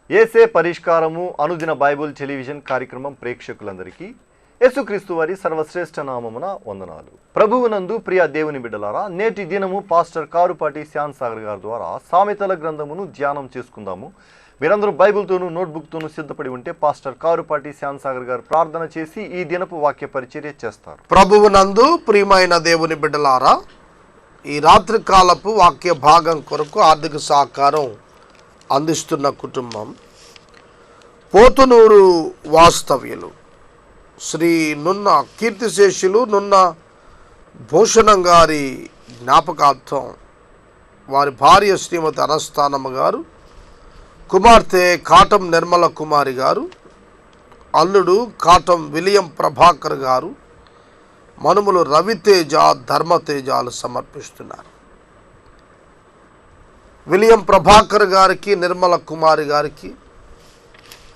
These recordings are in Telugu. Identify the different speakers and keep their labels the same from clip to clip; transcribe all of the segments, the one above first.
Speaker 1: ఏసే పరిష్కారము అనుదిన బైబుల్ టెలివిజన్ కార్యక్రమం ప్రేక్షకులందరికీ యేసుక్రీస్తు వారి సర్వశ్రేష్ఠ నామమున వందనాలు. ప్రభువునందు ప్రియ దేవుని బిడ్డలారా, నేటి దినము పాస్టర్ కారుపాటి శ్యామ్ సాగర్ గారి ద్వారా సామెతల గ్రంథమును ధ్యానం చేసుకుందాము. మీరందరూ బైబిల్తోనూ నోట్బుక్తోనూ సిద్ధపడి ఉంటే పాస్టర్ కారుపాటి శ్యామ్ సాగర్ గారు ప్రార్థన చేసి ఈ దినపు వాక్య పరిచర్య చేస్తారు.
Speaker 2: ప్రభువునందు ప్రియమైన దేవుని బిడ్డలారా, ఈ రాత్రి కాలపు వాక్య భాగం కొరకు ఆర్థిక సహకారం అందిస్తున్న కుటుంబం పోతునూరు వాస్తవ్యులు శ్రీ నున్న కీర్తిశేషులు నున్న భూషణం గారి జ్ఞాపకార్థం వారి భార్య శ్రీమతి అనస్థానమ్మ గారు, కుమార్తె కాటం నిర్మల కుమారి గారు, అల్లుడు కాటం విలియం ప్రభాకర్ గారు, మనుములు రవితేజ ధర్మతేజాలు సమర్పిస్తున్నారు. విలియం ప్రభాకర్ గారికి, నిర్మల కుమారి గారికి,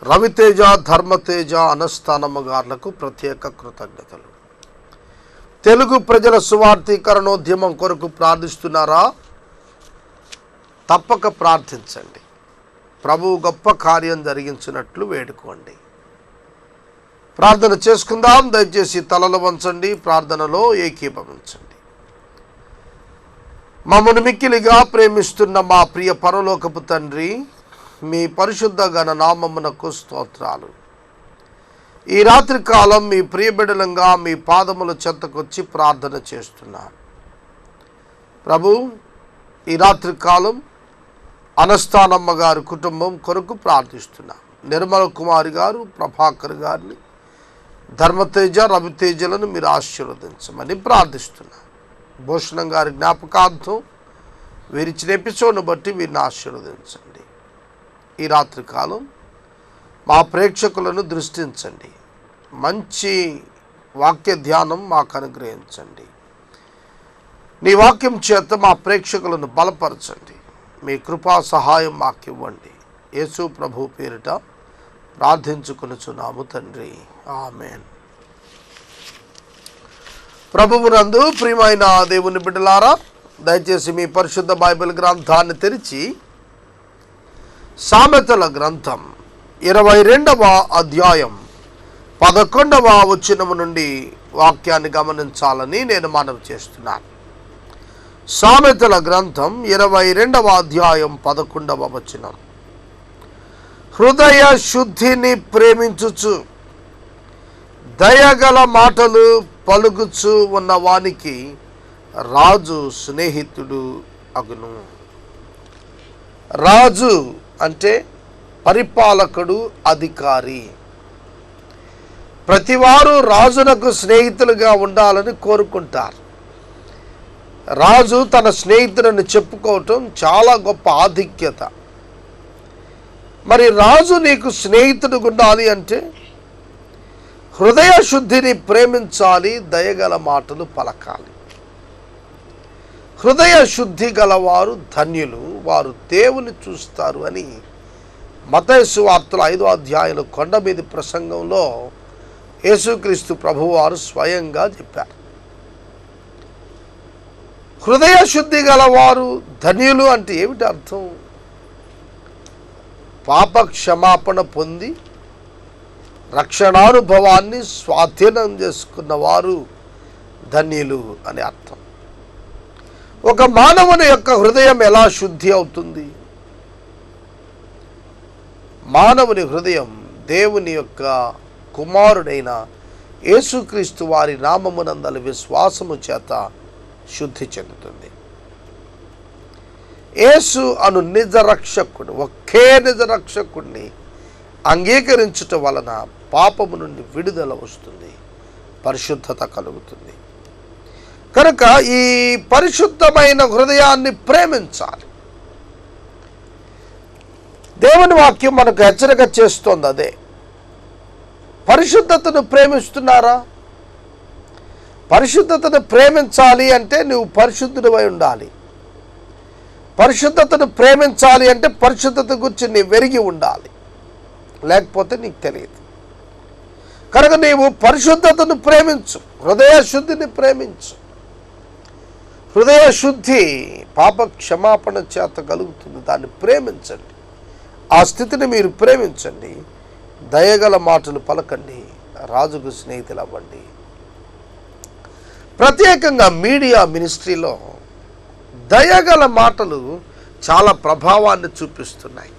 Speaker 2: రవితేజ ధర్మతేజ అనస్థానమ్మ గారులకు ప్రత్యేక కృతజ్ఞతలు. తెలుగు ప్రజల సువార్థీకరణోద్యమం కొరకు ప్రార్థిస్తున్నారా? తప్పక ప్రార్థించండి. ప్రభువు గొప్ప కార్యం జరిగించినట్లు వేడుకోండి. ప్రార్థన చేసుకుందాం. దయచేసి తలలు వంచండి, ప్రార్థనలో ఏకీభవించండి. మమ్మల్ని మిక్కిలిగా ప్రేమిస్తున్న మా ప్రియ పరలోకపు తండ్రి, మీ పరిశుద్ధ ఘన నామమునకు స్తోత్రాలు. ఈ రాత్రి కాలం మీ ప్రియబిడలంగా మీ పాదముల చెంతకొచ్చి ప్రార్థన చేస్తున్నాను. ప్రభు, ఈ రాత్రి కాలం అనస్థానమ్మ గారి కుటుంబం కొరకు ప్రార్థిస్తున్నాను. నిర్మల కుమారి గారు, ప్రభాకర్ గారిని, ధర్మతేజ రవితేజలను మీరు ఆశీర్వదించమని ప్రార్థిస్తున్నాను. భూషణం గారి జ్ఞాపకార్థం వీరిచ్చిన ఎపిసోడ్ను బట్టి వీరిని ఆశీర్వదించండి. ఈ రాత్రి కాలం మా ప్రేక్షకులను దృష్టించండి. మంచి వాక్య ధ్యానం మాకు అనుగ్రహించండి. నీ వాక్యం చేత మా ప్రేక్షకులను బలపరచండి. మీ కృపా సహాయం మాకు ఇవ్వండి. యేసు ప్రభు పేరిట ప్రార్థించుకొనుచున్నాము తండ్రి, ఆమేన్. ప్రభువునందు ప్రియమైన దేవుని బిడ్డలారా, దయచేసి మీ పరిశుద్ధ బైబిల్ గ్రంథాన్ని తెరిచి సామెతల గ్రంథం 22వ అధ్యాయం 11వ వచనము నుండి వాక్యాన్ని గమనించాలని నేను మనవి చేస్తున్నాను. సామెతల గ్రంథం 22వ అధ్యాయం 11వ వచనం. హృదయ శుద్ధిని ప్రేమించుచు దయగల మాటలు పలుకుచు ఉన్న వానికి రాజు స్నేహితుడు అగును. రాజు అంటే పరిపాలకుడు, అధికారి. ప్రతివారు రాజునకు స్నేహితులుగా ఉండాలని కోరుకుంటారు. రాజు తన స్నేహితులను చెప్పుకోవటం చాలా గొప్ప ఆధిక్యత. మరి రాజు నీకు స్నేహితుడు ఉండాలి అంటే హృదయ శుద్ధిని ప్రేమించాలి, దయగల మాటలు పలకాలి. హృదయ శుద్ధి గలవారు ధన్యులు, వారు దేవుని చూస్తారు అని మత్తయి సువార్తల 5వ అధ్యాయంలో కొండ మీద ప్రసంగంలో యేసుక్రీస్తు ప్రభువారు స్వయంగా చెప్పారు. హృదయ శుద్ధి గలవారు ధన్యులు అంటే ఏమిటి అర్థం? పాప క్షమాపణ పొంది రక్షణానుభవాన్ని స్వాధీనం చేసుకున్న వారు ధన్యులు అని అర్థం. ఒక మానవుని యొక్క హృదయం ఎలా శుద్ధి అవుతుంది? మానవుని హృదయం దేవుని యొక్క కుమారుడైన యేసుక్రీస్తు వారి నామమునందలి విశ్వాసము చేత శుద్ధి చెందుతుంది. యేసు అను నిజ రక్షకుడు, ఒకే నిజ రక్షకుడిని అంగీకరించటం వలన పాపము నుండి విడుదల వస్తుంది, పరిశుద్ధత కలుగుతుంది. కనుక ఈ పరిశుద్ధమైన హృదయాన్ని ప్రేమించాలి. దేవుని వాక్యం మనకు హెచ్చరిక చేస్తోంది అదే. పరిశుద్ధతను ప్రేమిస్తున్నారా? పరిశుద్ధతను ప్రేమించాలి అంటే నువ్వు పరిశుద్ధుడివై ఉండాలి. పరిశుద్ధతను ప్రేమించాలి అంటే పరిశుద్ధత గురించి నీవు వెరిగి ఉండాలి, లేకపోతే నీకు తెలియదు. కనుక నీవు పరిశుద్ధతను ప్రేమించు, హృదయ శుద్ధిని ప్రేమించు. హృదయ శుద్ధి పాప క్షమాపణ చేత కలుగుతుంది. దాన్ని ప్రేమించండి. ఆ స్థితిని మీరు ప్రేమించండి. దయగల మాటలు పలకండి, రాజుకు స్నేహితులు అవ్వండి. ప్రత్యేకంగా మీడియా మినిస్ట్రీలో దయగల మాటలు చాలా ప్రభావాన్ని చూపిస్తున్నాయి.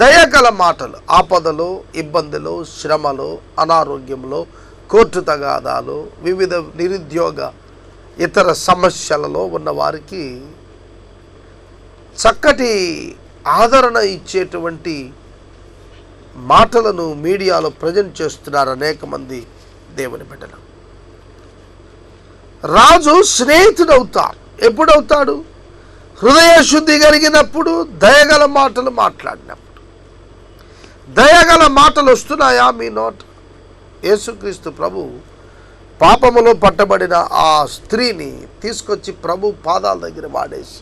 Speaker 2: దయగల మాటలు ఆపదలో, ఇబ్బందులు, శ్రమలో, అనారోగ్యంలో, కోర్టు తగాదాలు, వివిధ నిరుద్యోగ ఇతర సమస్యలలో ఉన్న వారికి చక్కటి ఆదరణ ఇచ్చేటువంటి మాటలను మీడియాలో ప్రజెంట్ చేస్తున్నారు అనేక మంది దేవుని బిడ్డలు. రాజు స్నేహితుడవుతాడు. ఎప్పుడవుతాడు? హృదయ శుద్ధి కలిగినప్పుడు, దయగల మాటలు మాట్లాడినప్పుడు. దయగల మాటలు వస్తున్నాయా మీ నోట? యేసుక్రీస్తు ప్రభు పాపములో పట్టబడిన ఆ స్త్రీని తీసుకొచ్చి ప్రభు పాదాల దగ్గర వాడేసి,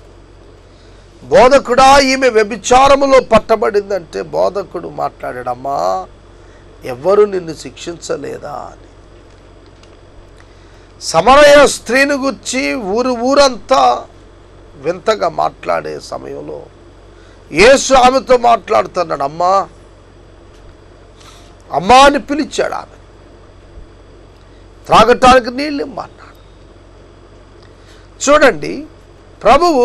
Speaker 2: బోధకుడా ఈమె వ్యభిచారములో పట్టబడిందంటే బోధకుడు మాట్లాడాడమ్మా, ఎవ్వరు నిన్ను శిక్షించలేదా అని. సమరయ స్త్రీని గురించి ఊరంతా వింతగా మాట్లాడే సమయంలో యేసు ఆమెతో మాట్లాడుతున్నాడు. అమ్మా అమ్మా అని పిలిచాడు. ఆమె త్రాగటానికి నీళ్ళు ఇమ్మన్నాడు. చూడండి, ప్రభువు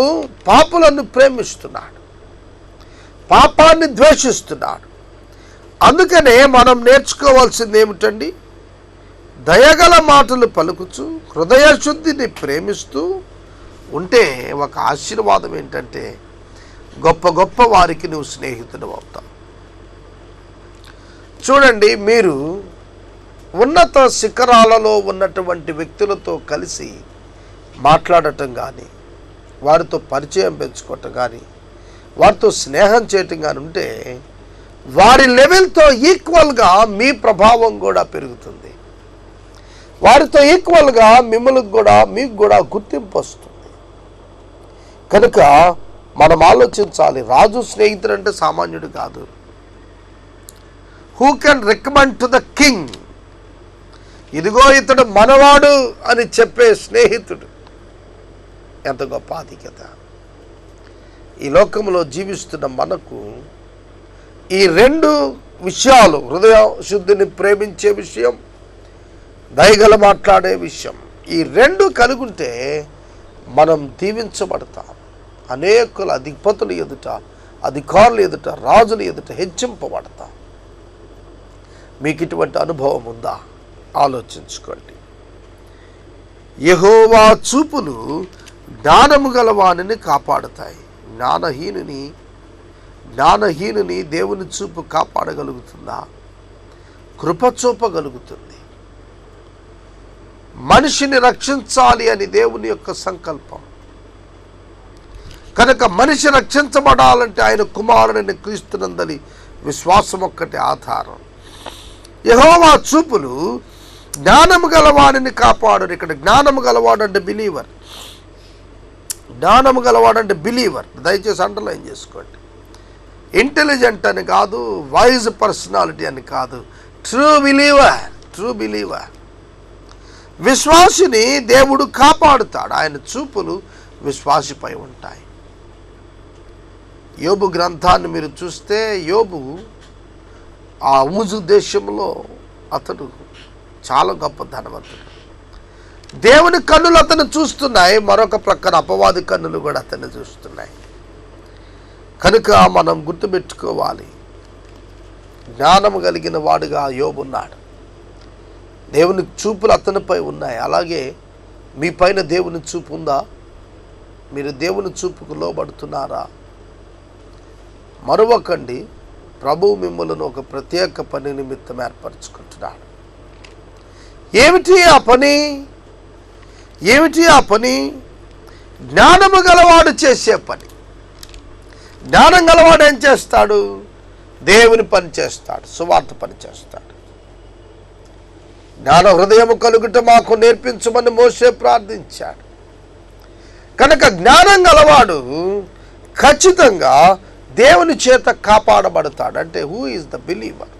Speaker 2: పాపులను ప్రేమిస్తున్నాడు, పాపాన్ని ద్వేషిస్తున్నాడు. అందుకనే మనం నేర్చుకోవాల్సింది ఏమిటండి? దయగల మాటలు పలుకుచు హృదయ శుద్ధిని ప్రేమిస్తూ ఉంటే ఒక ఆశీర్వాదం ఏంటంటే గొప్ప గొప్ప వారికి నువ్వు స్నేహితుడు అవుతావు. చూడండి, మీరు ఉన్నత శిఖరాలలో ఉన్నటువంటి వ్యక్తులతో కలిసి మాట్లాడటం కానీ, వారితో పరిచయం పెంచుకోవటం కానీ, వారితో స్నేహం చేయటం కానీ ఉంటే వారి లెవెల్తో ఈక్వల్గా మీ ప్రభావం కూడా పెరుగుతుంది. వారితో ఈక్వల్గా మీకు కూడా గుర్తింపు వస్తుంది. కనుక మనం ఆలోచించాలి. రాజు స్నేహితుడు అంటే సామాన్యుడు కాదు. Who can recommend to the king, ఇదిగో ఇతడు మనవాడు అని చెప్పే స్నేహితుడు ఎంత గొప్ప ఆధిక్యత. ఈ లోకంలో జీవిస్తున్న మనకు ఈ రెండు విషయాలు, హృదయ శుద్ధిని ప్రేమించే విషయం, దయగల మాట్లాడే విషయం, ఈ రెండు కలుగుంటే మనం దీవించబడతాం. అనేకుల అధిపతులు ఎదుట, అధికారులు ఎదుట, రాజుల ఎదుట హెచ్చింపబడతాం. మీకు ఇటువంటి అనుభవం ఉందా? ఆలోచించుకోండి. యెహోవా చూపులు జ్ఞానము గలవానిని కాపాడుతాయి. జ్ఞానహీనుని దేవుని చూపు కాపాడగలుగుతుందా? కృప చూపగలుగుతుంది. మనిషిని రక్షించాలి అని దేవుని యొక్క సంకల్పం. కనుక మనిషి రక్షించబడాలంటే ఆయన కుమారుడైన క్రీస్తునందలి విశ్వాసం ఒక్కటి ఆధారం. యెహోవా చూపులు జ్ఞానము గలవాడిని కాపాడు. ఇక్కడ జ్ఞానము గలవాడంటే బిలీవర్. జ్ఞానము గలవాడంటే బిలీవర్. దయచేసి అండర్లైన్ చేసుకోండి. ఇంటెలిజెంట్ అని కాదు, వైజ్ పర్సనాలిటీ అని కాదు, ట్రూ బిలీవర్. విశ్వాసిని దేవుడు కాపాడుతాడు. ఆయన చూపులు విశ్వాసిపై ఉంటాయి. యోబు గ్రంథాన్ని మీరు చూస్తే, యోబు ఆ ఊజు దేశంలో అతడు చాలా గొప్ప ధనవంతుడు. దేవుని కన్నులు అతను చూస్తున్నాయి, మరొక ప్రక్కన అపవాది కన్నులు కూడా అతన్ని చూస్తున్నాయి. కనుక మనం గుర్తుపెట్టుకోవాలి, జ్ఞానం కలిగిన వాడుగా యోబున్నాడు. దేవుని చూపులు అతనిపై ఉన్నాయి. అలాగే మీ పైన దేవుని చూపు ఉందా? మీరు దేవుని చూపుకు లోబడుతున్నారా? మరొకండి, ప్రభువు మిమ్మల్ని ఒక ప్రత్యేక పని నిమిత్తం ఏర్పరచుకుంటున్నాడు. ఏమిటి ఆ పని? జ్ఞానము గలవాడు చేసే పని. జ్ఞానం గలవాడు ఏం చేస్తాడు? దేవుని పని చేస్తాడు, సువార్త పని చేస్తాడు. జ్ఞాన హృదయము కలుగుట మాకు నేర్పించమని మోషే ప్రార్థించాడు. కనుక జ్ఞానం గలవాడు ఖచ్చితంగా దేవుని చేత కాపాడబడతాడు. అంటే హూ ఈజ్ ద బిలీవర్?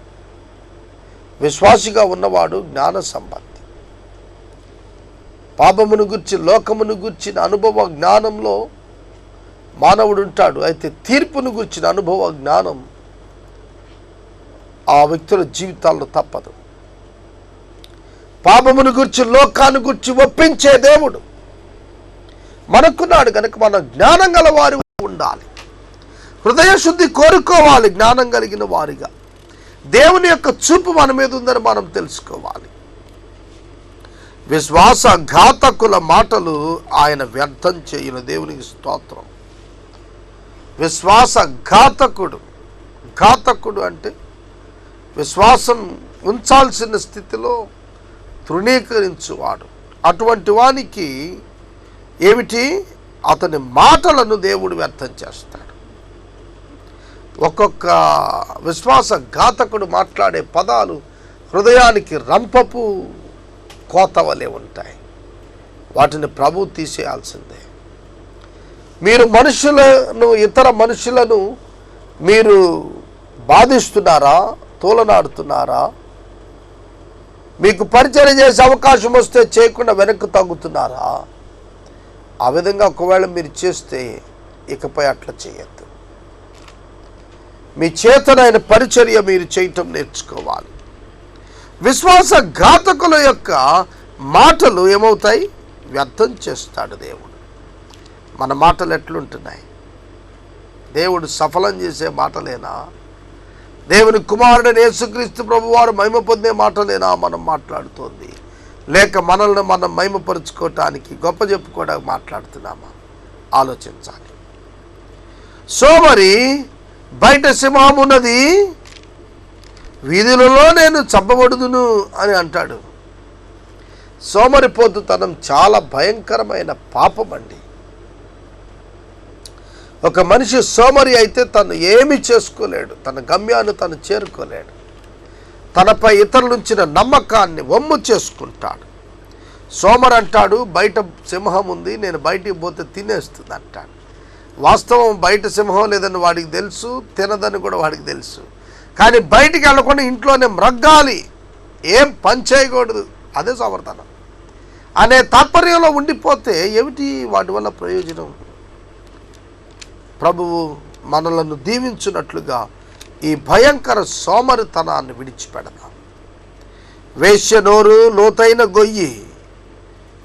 Speaker 2: విశ్వాసిగా ఉన్నవాడు జ్ఞాన సంపత్తి. పాపమును గుర్చి, లోకమును గుర్చిన అనుభవ జ్ఞానంలో మానవుడు ఉంటాడు. అయితే తీర్పును గురించిన అనుభవ జ్ఞానం ఆ వ్యక్తుల జీవితాల్లో తప్పదు. పాపమును గురించి, లోకాన్ని గురించి ఒప్పించే దేవుడు మనకున్నాడు కనుక మనం జ్ఞానం గల వారి ఉండాలి. హృదయ శుద్ధి కోరుకోవాలి. జ్ఞానం కలిగిన వారిగా దేవుని యొక్క చూపు మన మీద ఉందని మనం తెలుసుకోవాలి. విశ్వాసఘాతకుల మాటలు ఆయన వ్యర్థం చేయను. దేవునికి స్తోత్రం. ఘాతకుడు అంటే విశ్వాసం ఉంచాల్సిన స్థితిలో తృణీకరించువాడు. అటువంటి వానికి ఏమిటి? అతని మాటలను దేవుడు వ్యర్థం చేస్తాడు. ఒక్కొక్క విశ్వాసఘాతకుడు మాట్లాడే పదాలు హృదయానికి రంపపు కోత వలె ఉంటాయి. వాటిని ప్రభువు తీసేయాల్సిందే. మీరు ఇతర మనుషులను మీరు బాధిస్తున్నారా? తోలనాడుతున్నారా? మీకు పరిచయం చేసే అవకాశం వస్తే చేయకుండా వెనక్కి తగ్గుతున్నారా? ఆ విధంగా ఒకవేళ మీరు చేస్తే ఇకపై అట్లా చేయొద్దు. మీ చేతనైన పరిచర్య మీరు చేయటం నేర్చుకోవాలి. విశ్వాసఘాతకుల యొక్క మాటలు ఏమవుతాయి? వ్యర్థం చేస్తాడు దేవుడు. మన మాటలు ఎట్లుంటున్నాయి? దేవుడు సఫలం చేసే మాటలేనా? దేవుని కుమారుడైన యేసుక్రీస్తు ప్రభువారు మహిమ పొందే మాటలేనా మనం మాట్లాడుతోంది? లేక మనల్ని మనం మహిమపరుచుకోవటానికి, గొప్ప చెప్పుకోవడానికి మాట్లాడుతున్నామా? ఆలోచించాలి. సోమరి బయట సింహం ఉన్నది, వీధులలో నేను చంపబడుదును అని అంటాడు. సోమరిపోతుతనం చాలా భయంకరమైన పాపం అండి. ఒక మనిషి సోమరి అయితే తను ఏమీ చేసుకోలేడు. తన గమ్యాన్ని తను చేరుకోలేడు. తనపై ఇతరుల ఉంచిన నమ్మకాన్ని వమ్ము చేసుకుంటాడు. సోమరి అంటాడు, బయట సింహం ఉంది, నేను బయటికి పోతే తినేస్తుంది అంటాడు. వాస్తవం బయట సింహం లేదని వాడికి తెలుసు, తినదని కూడా వాడికి తెలుసు. కానీ బయటికి వెళ్ళకుండా ఇంట్లోనే మ్రగ్గాలి, ఏం పని చేయకూడదు, అదే సోమరితనం అనే తాత్పర్యంలో ఉండిపోతే ఏమిటి వాటి వల్ల ప్రయోజనం? ప్రభువు మనలను దీవించున్నట్లుగా ఈ భయంకర సోమరితనాన్ని విడిచిపెడదాం. వేశ్య నోరు లోతైన గొయ్యి,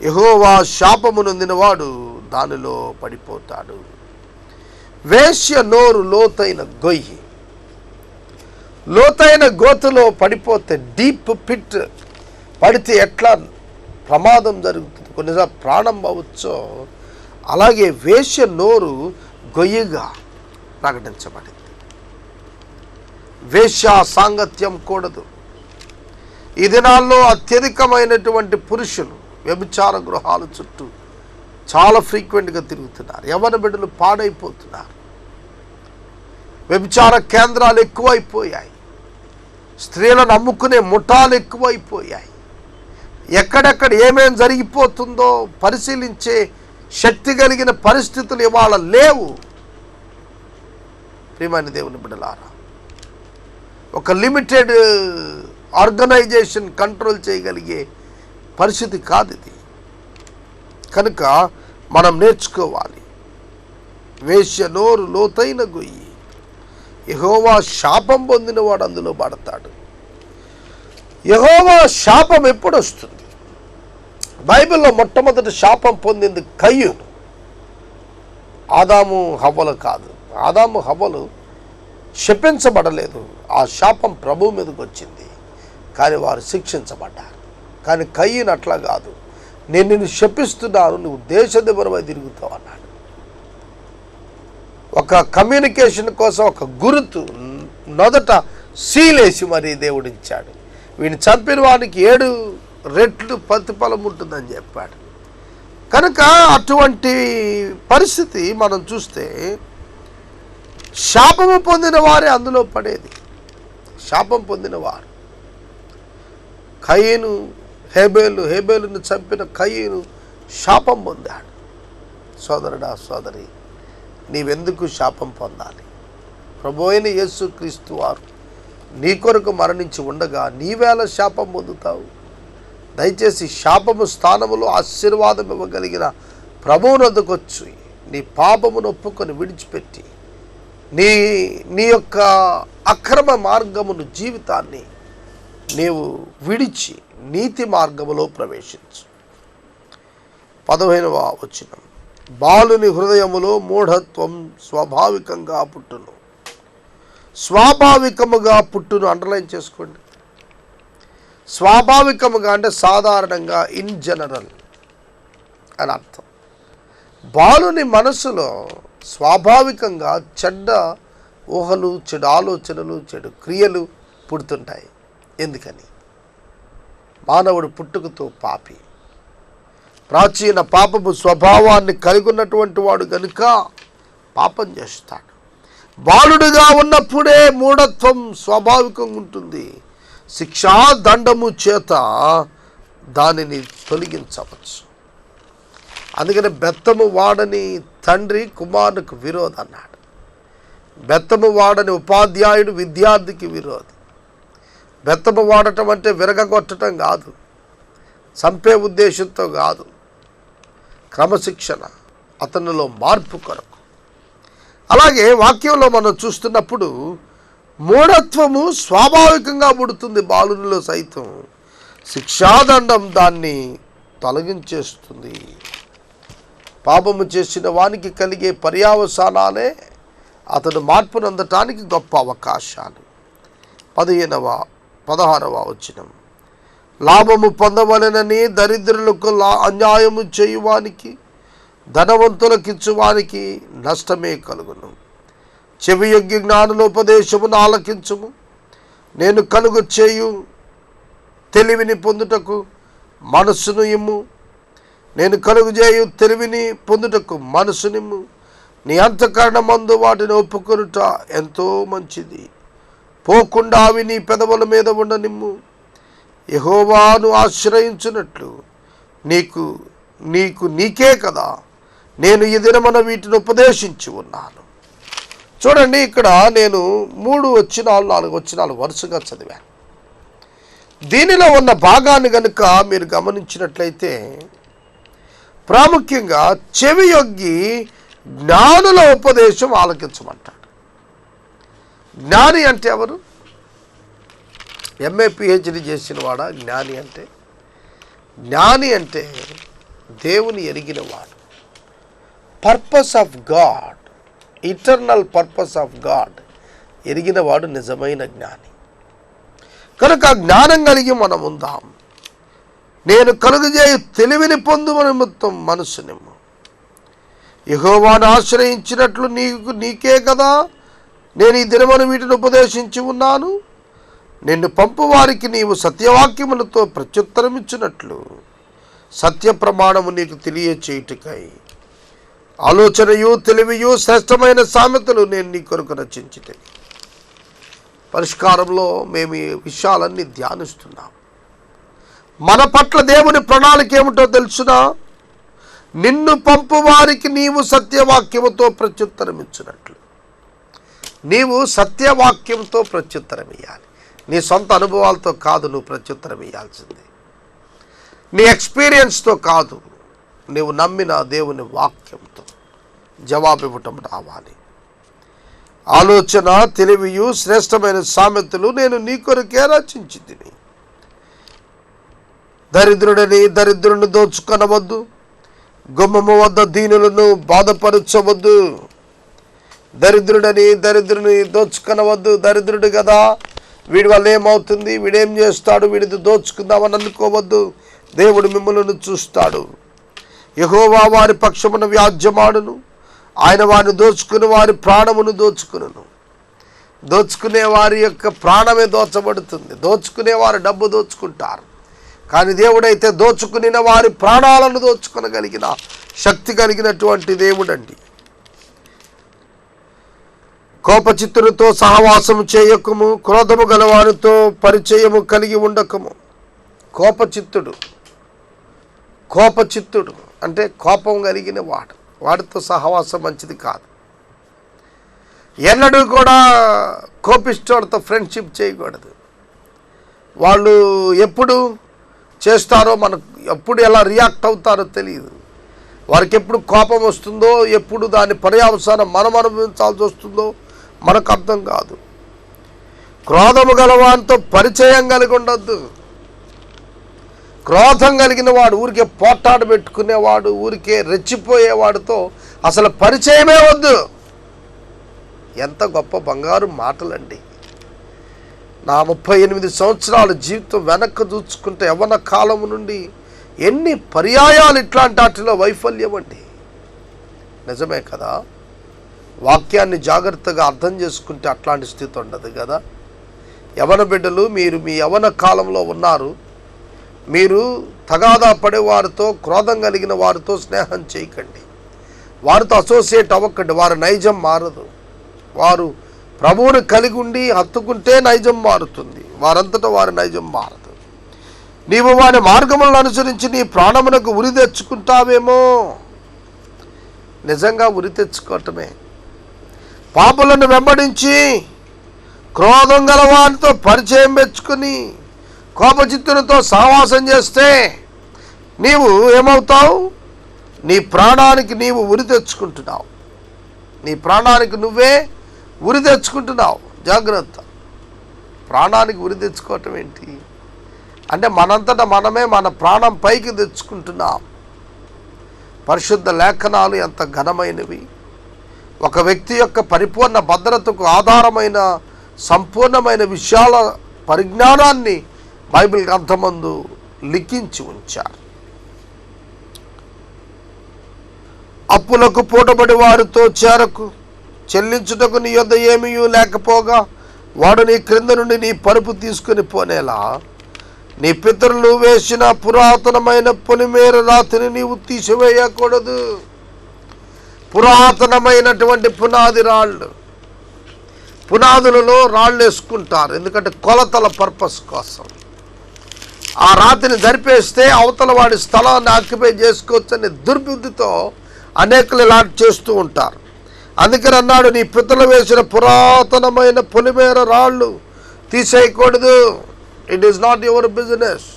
Speaker 2: యెహోవా శాపము నొందినవాడు దానిలో పడిపోతాడు. వేశ్య నోరు లోతైన గొయ్యి. లోతైన గోతులో పడిపోతే, డీప్ పిట్ పడితే ఎట్లా ప్రమాదం జరుగుతుంది, కొన్నిసార్లు ప్రాణం అవ్వచ్చో, అలాగే వేశ్య నోరు గొయ్యిగా ప్రకటించబడింది. వేశ్య సాంగత్యం కూడదు. ఈ దినాల్లో అత్యధికమైనటువంటి పురుషులు వ్యభిచార గృహాల చుట్టూ చాలా ఫ్రీక్వెంట్గా తిరుగుతున్నారు. యవ్వన బిడ్డలు పాడైపోతున్నారు. వ్యభిచార కేంద్రాలు ఎక్కువైపోయాయి. స్త్రీలను అమ్ముకునే ముఠాలు ఎక్కువైపోయాయి. ఎక్కడెక్కడ ఏమేం జరిగిపోతుందో పరిశీలించే శక్తి కలిగిన పరిస్థితులు ఇవాళ లేవు. ప్రియమైన దేవుని బిడ్డలారా, ఒక లిమిటెడ్ ఆర్గనైజేషన్ కంట్రోల్ చేయగలిగే పరిస్థితి కాదు ఇది. కనుక మనం నేర్చుకోవాలి. వేశ్య నోరు లోతైన గొయ్యి, యెహోవా శాపం పొందినవాడు అందులో పడతాడు. యెహోవా శాపం ఎప్పుడు వస్తుంది? బైబిల్లో మొట్టమొదటి శాపం పొందింది కయ్యూను, ఆదాము హవ్వలు కాదు. ఆదాము హవ్వలు శపించబడలేదు. ఆ శాపం ప్రభువు మీదకి వచ్చింది, కానీ వారు శిక్షించబడ్డారు. కానీ కయ్యూను అట్లా కాదు. నేను నిన్ను శపిస్తున్నాను, నువ్వు దేశదిమరమై తిరుగుతావు అన్నాడు. ఒక కమ్యూనికేషన్ కోసం ఒక గుర్తు మొదట సీలేసి మరీ దేవుడిచ్చాడు. వీడిని చంపిన వానికి 7 రెట్లు ప్రతిఫలం ఉంటుందని చెప్పాడు. కనుక అటువంటి పరిస్థితి మనం చూస్తే శాపము పొందిన వారే అందులో పడేది. శాపం పొందినవారు కయీను, హేబేలును చంపిన కయీను శాపం పొందాడు. సోదరుడా, సోదరి, నీవెందుకు శాపం పొందాలి? ప్రభువైన యేసుక్రీస్తు వారు నీ కొరకు మరణించి ఉండగా నీవేళ శాపం పొందుతావు? దయచేసి శాపము స్థానములో ఆశీర్వాదం ఇవ్వగలిగిన ప్రభువునొద్దకొచ్చు నీ పాపమును ఒప్పుకొని విడిచిపెట్టి నీ నీ యొక్క అక్రమ మార్గమును జీవితాన్ని నీవు విడిచి నీతి మార్గములో ప్రవేశించు. 15వ వచనం, బాలుని హృదయములో మూఢత్వం స్వాభావికంగా పుట్టును. స్వాభావికముగా పుట్టును అండర్లైన్ చేసుకోండి. స్వాభావికముగా అంటే సాధారణంగా, ఇన్ జనరల్ అని అర్థం. బాలుని మనసులో స్వాభావికంగా చెడ్డ ఊహలు, చెడు ఆలోచనలు, చెడు క్రియలు పుడుతుంటాయి. ఎందుకని? మానవుడు పుట్టుకతో పాపి, ప్రాచీన పాపపు స్వభావాన్ని కలిగి ఉన్నటువంటి వాడు కనుక పాపం చేస్తాడు. బాలుడుగా ఉన్నప్పుడే మూఢత్వం స్వాభావికంగా ఉంటుంది. శిక్షా దండము చేత దానిని తొలగించవచ్చు. అందుకని బెత్తము వాడని తండ్రి కుమారునికి విరోధి అన్నాడు. బెత్తము వాడని ఉపాధ్యాయుడు విద్యార్థికి విరోధి. బెత్తము వాడటం అంటే విరగగొట్టడం కాదు, చంపే ఉద్దేశంతో కాదు, క్రమశిక్షణ, అతనిలో మార్పు కొరకు. అలాగే వాక్యంలో మనం చూస్తున్నప్పుడు మూఢత్వము స్వాభావికంగా పుడుతుంది బాలునిలో సైతం. శిక్షాదండం దాన్ని తొలగించేస్తుంది. పాపము చేసిన వానికి కలిగే పర్యావసానాలే అతడు మార్పు నందటానికి గొప్ప అవకాశాలు. 16వ వచనం, లాభము పొందవలెనని దరిద్రులకు అన్యాయము చేయువానికి ధనవంతులకిచ్చువానికి నష్టమే కలుగును. చెవియొగ్గి జ్ఞానులోపదేశమును ఆలకించుము. నేను కలుగు చేయు తెలివిని పొందుటకు మనస్సును ఇమ్ము. నేను కలుగు చేయు తెలివిని పొందుటకు మనస్సునిమ్ము. నీ అంతఃకరణమందు వాటిని ఒప్పుకొనుట ఎంతో మంచిది. పోకుండా అవి నీ పెదవుల మీద ఉండనిమ్ము. యెహోవాను ఆశ్రయించున్నట్లు నీకే కదా నేను ఈ దినమున వీటిని ఉపదేశించి ఉన్నాను. చూడండి, ఇక్కడ నేను 3 వచనాలు 4 వచనాలు వరుసగా చదివాను. దీనిలో ఉన్న భాగాన్ని కనుక మీరు గమనించినట్లయితే ప్రాముఖ్యంగా చెవి యొగ్గి జ్ఞానుల ఉపదేశం ఆలకించమంటాడు. జ్ఞాని అంటే ఎవరు? MA PhD చేసిన వాడా జ్ఞాని అంటే? జ్ఞాని అంటే దేవుని ఎరిగినవాడు. Purpose of God, eternal purpose of God ఎరిగినవాడు నిజమైన జ్ఞాని. కనుక జ్ఞానం కలిగి మనం ఉందాం. నేను కలుగజేయు తెలివిని పొందు నిమిత్తం మనస్సునిమ్ము. యెహోవాను ఆశ్రయించినట్లు నీకే కదా నేను ఈ దినమున వీటిని ఉపదేశించి ఉన్నాను. నిన్ను పంపు వారికి నీవు సత్యవాక్యములతో ప్రత్యుత్తరమిచ్చినట్లు సత్య ప్రమాణము నీకు తెలియచేయుటకై ఆలోచనయు తెలివియు శ్రేష్టమైన సామెతలు నేను నీ కొరకు రచించితే. పరిష్కారంలో మేము ఈ విషయాలన్నీ ధ్యానిస్తున్నాం. మన పట్ల దేవుని ప్రణాళిక ఏమిటో తెలుసునా? నిన్ను పంపు వారికి నీవు సత్యవాక్యముతో ప్రత్యుత్తరం ఇచ్చినట్లు. నీవు సత్యవాక్యంతో ప్రత్యుత్తరం ఇవ్వాలి. నీ సొంత అనుభవాలతో కాదు నువ్వు ప్రత్యుత్తరం ఇవ్వాల్సింది. నీ ఎక్స్పీరియన్స్తో కాదు, నీవు నమ్మిన దేవుని వాక్యంతో జవాబు ఇవ్వటం రావాలి. ఆలోచన తెలివియు శ్రేష్టమైన సామెతలు నేను నీ కొరకే రచించితిని. దరిద్రుని దోచుకొనవద్దు. గుమ్మము వద్ద దీనులను బాధపరచవద్దు. దరిద్రుని దోచుకొనవద్దు. దరిద్రుడు కదా, వీడి వల్ల ఏమవుతుంది, వీడేం చేస్తాడు, వీడిది దోచుకుందామని అనుకోవద్దు. దేవుడు మిమ్మల్ని చూస్తాడు. యెహోవా వారి పక్షమున వ్యాజ్యమాడును. ఆయన వారిని దోచుకుని వారి ప్రాణమును దోచుకును. దోచుకునే వారి యొక్క ప్రాణమే దోచబడుతుంది. దోచుకునేవారు డబ్బు దోచుకుంటారు, కానీ దేవుడైతే దోచుకుని వారి ప్రాణాలను దోచుకొనగలిగిన శక్తి కలిగినటువంటి దేవుడండి. కోపచిత్తునితో సహవాసము చేయకము. క్రోధము గలవారితో పరిచయము కలిగి ఉండకము. కోపచిత్తుడు అంటే కోపం కలిగిన వాడితో సహవాసం మంచిది కాదు. ఎన్నడూ కూడా కోపిష్టోడితో ఫ్రెండ్షిప్ చేయకూడదు. వాళ్ళు ఎప్పుడు చేస్తారో మనకు, ఎప్పుడు ఎలా రియాక్ట్ అవుతారో తెలియదు. వారికి ఎప్పుడు కోపం వస్తుందో, ఎప్పుడు దాని పర్యవసానం మనం అనుభవించాల్సి వస్తుందో మనకు అర్థం కాదు. క్రోధము గలవానితో పరిచయం కలిగి ఉండొద్దు. క్రోధం కలిగిన వాడు, ఊరికే పోట్లాట పెట్టుకునేవాడు, ఊరికే రెచ్చిపోయేవాడితో అసలు పరిచయమే వద్దు. ఎంత గొప్ప బంగారు మాటలండి. నా 38 సంవత్సరాల జీవితం వెనక్కి చూసుకుంటే యవ్వన కాలం నుండి ఎన్ని పర్యాయాలు ఇట్లాంటి వాటిలో వైఫల్యం అండి. నిజమే కదా? వాక్యాన్ని జాగ్రత్తగా అర్థం చేసుకుంటే అట్లాంటి స్థితి ఉండదు కదా. యవన బిడ్డలు, మీరు మీ యవన కాలంలో ఉన్నారు. మీరు తగాదా పడేవారితో, క్రోధం కలిగిన వారితో స్నేహం చేయకండి. వారితో అసోసియేట్ అవ్వకండి. వారి నైజం మారదు. వారు ప్రభువుని కలిగి ఉండి హత్తుకుంటే నైజం మారుతుంది. వారంతటా వారి నైజం మారదు. నీవు వారి మార్గములను అనుసరించి నీ ప్రాణమునకు ఉరి తెచ్చుకుంటావేమో. నిజంగా ఉరి తెచ్చుకోవటమే. పాపులను వెంబడించి క్రోధం గలవానితో పరిచయం పెంచుకుని కోపచిత్తులతో సహవాసం చేస్తే నీవు ఏమవుతావు? నీ ప్రాణానికి నీవు ఉరి తెచ్చుకుంటున్నావు. నీ ప్రాణానికి నువ్వే ఉరి తెచ్చుకుంటున్నావు. జాగ్రత్త. ప్రాణానికి ఉరి తెచ్చుకోవటం ఏంటి అంటే మనంతటా మనమే మన ప్రాణం పైకి తెచ్చుకుంటున్నాం. పరిశుద్ధ లేఖనాలు ఎంత ఘనమైనవి. ఒక వ్యక్తి యొక్క పరిపూర్ణ భద్రతకు ఆధారమైన సంపూర్ణమైన విషయాల పరిజ్ఞానాన్ని బైబిల్ గ్రంథమందు లిఖించి ఉంచారు. అప్పులకు పూటబడి వారితో చేరకు, చెల్లించుటకు నీ యొద్ద ఏమీ లేకపోగా వాడు నీ క్రింద నుండి నీ పరుపు తీసుకుని పోనేలా నీ పితరులు వేసిన పురాతనమైన పొలిమేర రాతిని నీవు తీసివేయకూడదు. పురాతనమైనటువంటి పునాది రాళ్ళు, పునాదులలో రాళ్ళు వేసుకుంటారు. ఎందుకంటే కొలతల పర్పస్ కోసం. ఆ రాతిని జరిపేస్తే అవతల వాడి స్థలాన్ని ఆక్యుపై చేసుకోవచ్చని దుర్బుద్ధితో అనేకులు ఇలాంటి చేస్తూ ఉంటారు. అందుకని అన్నాడు, నీ పితరులు వేసిన పురాతనమైన పొలిమేర రాళ్ళు తీసేయకూడదు. It is not your business.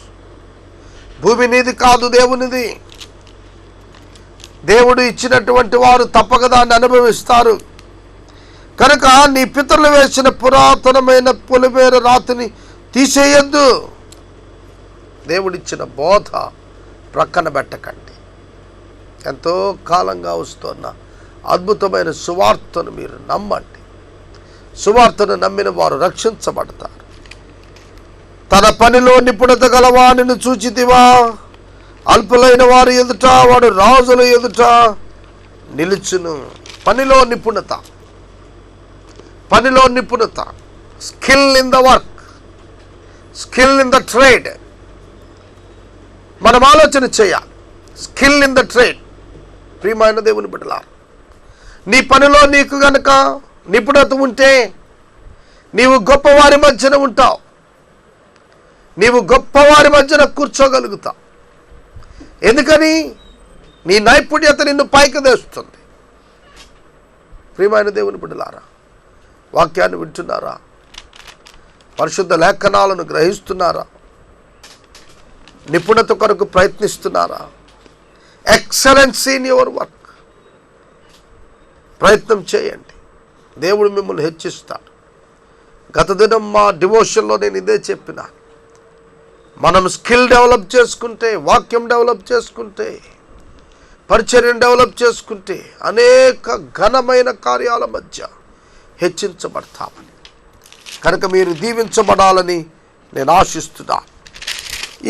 Speaker 2: భూమి నీది కాదు, దేవునిది. దేవుడు ఇచ్చినటువంటి వారు తప్పక దాన్ని అనుభవిస్తారు. కనుక నీ పితరులు వేసిన పురాతనమైన పొలిమేర రాతిని తీసేయద్దు. దేవుడిచ్చిన బోధ ప్రక్కన పెట్టకండి. ఎంతో కాలంగా వస్తున్న అద్భుతమైన సువార్తను మీరు నమ్మండి. సువార్తను నమ్మిన వారు రక్షించబడతారు. తన పనిలో నిపుణత గలవానిని చూచితివా? అల్పులైన వారు ఎదుట వాడు రాజుల ఎదుట నిలుచును. పనిలో నిపుణత, పనిలో నిపుణత, skill in the work, skill in the trade. మనం ఆలోచన చేయాలి. Skill in the trade. ప్రియమైన దేవుని బిడ్డలారా, నీ పనిలో నీకు గనక నిపుణత ఉంటే నీవు గొప్పవారి మధ్యన ఉంటావు. నీవు గొప్పవారి మధ్యన కూర్చోగలుగుతావు. ఎందుకని? నీ నైపుణ్యత నిన్ను పైకి తెస్తుంది. ప్రియమైన దేవుని బిడ్డలారా, వాక్యాన్ని వింటున్నారా? పరిశుద్ధ లేఖనాలను గ్రహిస్తున్నారా? నిపుణత కొరకు ప్రయత్నిస్తున్నారా? Excellency in your work. ప్రయత్నం చేయండి. దేవుడు మిమ్మల్ని హెచ్చిస్తాడు. గత దినం మా డివోషన్లో నేను ఇదే చెప్పిన. మనం స్కిల్ డెవలప్ చేసుకుంటే, వాక్యం డెవలప్ చేసుకుంటే, పరిచర్యను డెవలప్ చేసుకుంటే అనేక ఘనమైన కార్యాల మధ్య హెచ్చించబడతామని. కనుక మీరు దీవించబడాలని నేను ఆశిస్తున్నాను.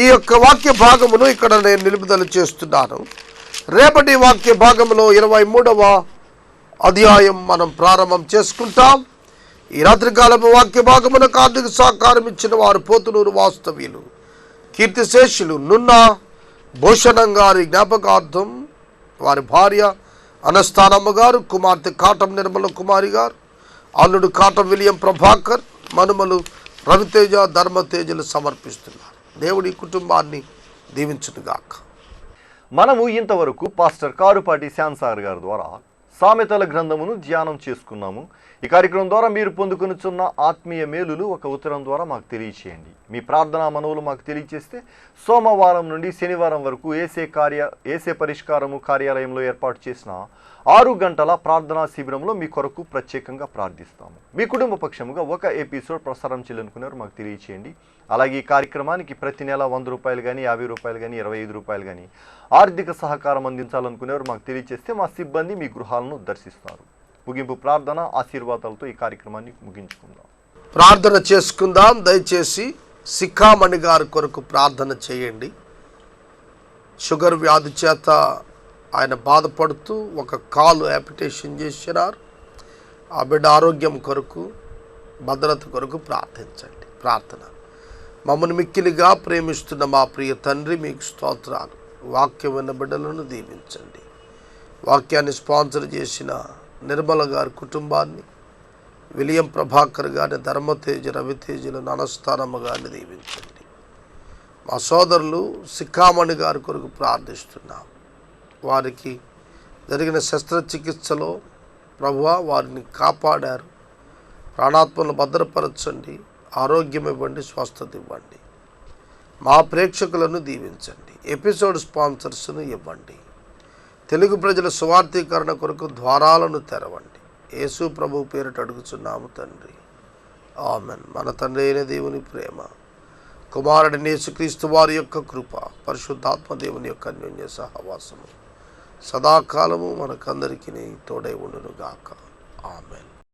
Speaker 2: ఈ యొక్క వాక్య భాగమును ఇక్కడ నేను నిలుపుదల చేస్తున్నాను. రేపటి వాక్య భాగంలో 23వ అధ్యాయం మనం ప్రారంభం చేసుకుంటాం. ఈ రాత్రికాలపు వాక్య భాగమునకు ఆర్థిక సహకారం ఇచ్చిన వారు పోతునూరు వాస్తవ్యులు కీర్తిశేషులు నున్న భూషణం గారి జ్ఞాపకార్థం వారి భార్య అనస్థానమ్మ గారు, కుమార్తె కాటం నిర్మల కుమారి గారు, అల్లుడు కాటం విలియం ప్రభాకర్, మనుమలు రవితేజ ధర్మతేజలు సమర్పిస్తున్నారు. దేవుడి కుటుంబాన్ని దీవించునుగాక.
Speaker 1: మనము ఇంతవరకు పాస్టర్ కారుపాటి శ్యామ్ సాగర్ గారి ద్వారా సామెతల గ్రంథమును ధ్యానం చేసుకున్నాము. ఈ కార్యక్రమం ద్వారా మీరు పొందుకొనుచున్న ఆత్మీయ మేలులు ఒక ఉత్తరం ద్వారా మాకు తెలియచేయండి. మీ ప్రార్థనా మనవులు మాకు తెలియచేస్తే సోమవారం నుండి శనివారం వరకు ఏసే పరిష్కారము కార్యాలయంలో ఏర్పాటు చేసిన 6 గంటల ప్రార్థనా శిబిరంలో మీ కొరకు ప్రత్యేకంగా ప్రార్థిస్తాము. మీ కుటుంబ పక్షముగా ఒక ఎపిసోడ్ ప్రసారం చేయాలనుకున్నారు మాకు తెలియచేయండి. అలాగే ఈ కార్యక్రమానికి ప్రతి నెల 100 రూపాయలు కానీ 50 రూపాయలు కానీ 25 రూపాయలు కానీ ఆర్థిక సహకారం అందించాలనుకునేవారు మాకు తెలియచేస్తే మా సిబ్బంది మీ గృహాలను దర్శిస్తారు. ముగింపు ప్రార్థన ఆశీర్వాదాలతో ఈ కార్యక్రమాన్ని ముగించుకుందాం.
Speaker 2: ప్రార్థన చేసుకుందాం. దయచేసి శిఖామణి గారి కొరకు ప్రార్థన చేయండి. షుగర్ వ్యాధి చేత ఆయన బాధపడుతూ ఒక కాలు యాపిటేషన్ చేసినారు. ఆ బిడ్డ ఆరోగ్యం కొరకు భద్రత కొరకు ప్రార్థించండి. ప్రార్థన. మమ్మల్ని మిక్కిలిగా ప్రేమిస్తున్న మా ప్రియ తండ్రి, మీకు స్తోత్రాలు. వాక్యం విన్న బిడ్డలను దీవించండి. వాక్యాన్ని స్పాన్సర్ చేసిన నిర్మల గారి కుటుంబాన్ని, విలియం ప్రభాకర్ గారిని, ధర్మతేజ రవితేజలను, అనస్థానమ్మ గారిని దీవించండి. మా సోదరులు శిఖామణి గారి కొరకు ప్రార్థిస్తున్నాం. వారికి జరిగిన శస్త్రచికిత్సలో ప్రభువా వారిని కాపాడారు. ప్రాణాత్మను భద్రపరచండి, ఆరోగ్యం ఇవ్వండి, స్వస్థత ఇవ్వండి. మా ప్రేక్షకులను దీవించండి. ఎపిసోడ్ స్పాన్సర్స్ను ఇవ్వండి. తెలుగు ప్రజల సువార్థీకరణ కొరకు ద్వారాలను తెరవండి. యేసు ప్రభు పేరిట అడుగుచున్నాము తండ్రి, ఆమెన్. మన తండ్రి అయిన దేవుని ప్రేమ, కుమారుడైన యేసుక్రీస్తు వారి యొక్క కృప, పరిశుద్ధాత్మ దేవుని యొక్క అన్యోన్య సహవాసము సదాకాలము మనకందరికీ తోడై ఉండును గాక. ఆమెన్.